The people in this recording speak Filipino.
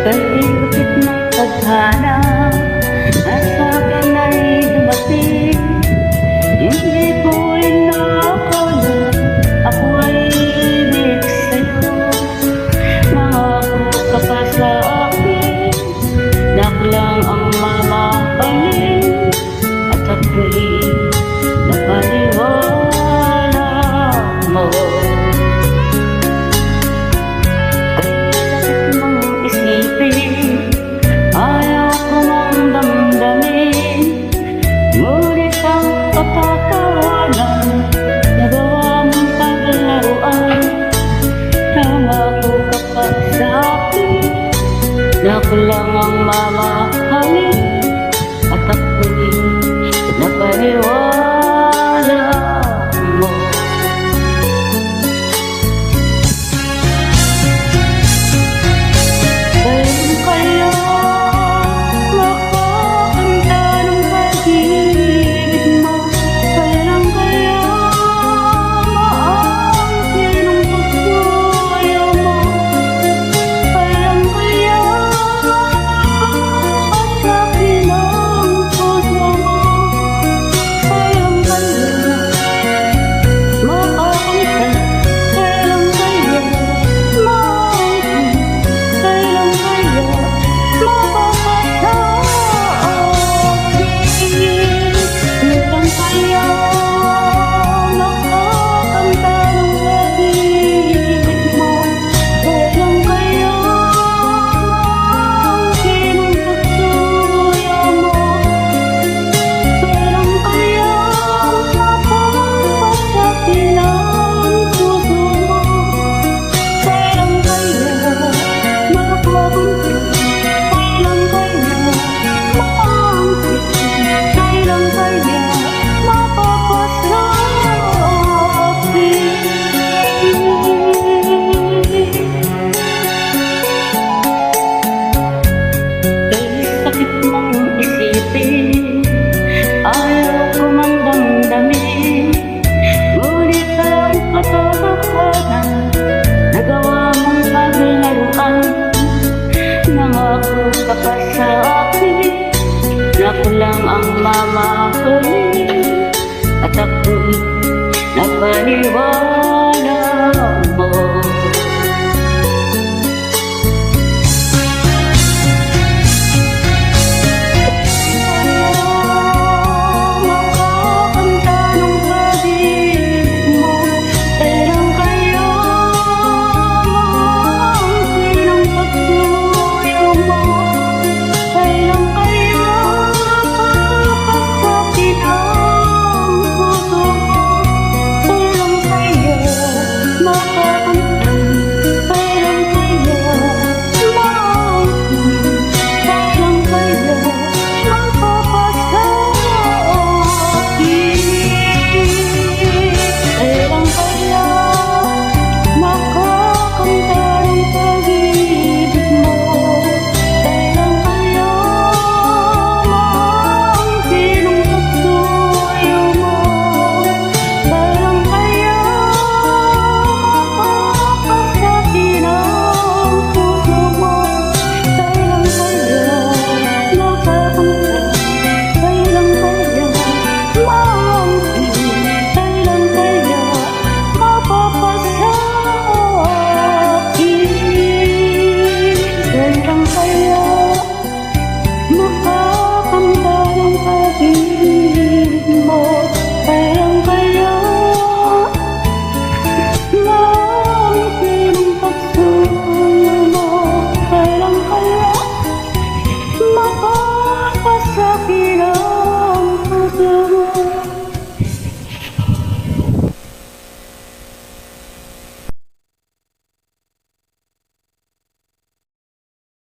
Kalipit ng tadhana at sa akin ay dumating. Hindi ko inakala ako ay ibig sa'yo. Nangako ka pa sa akin na ako lang ang mamahalin, at ako'y napaniwala mo. Ayaw ko mang damdamin, ngunit ang katatawanan nagawa mong paglaruan. Nangako ka pa sa akin na ako lang ang mama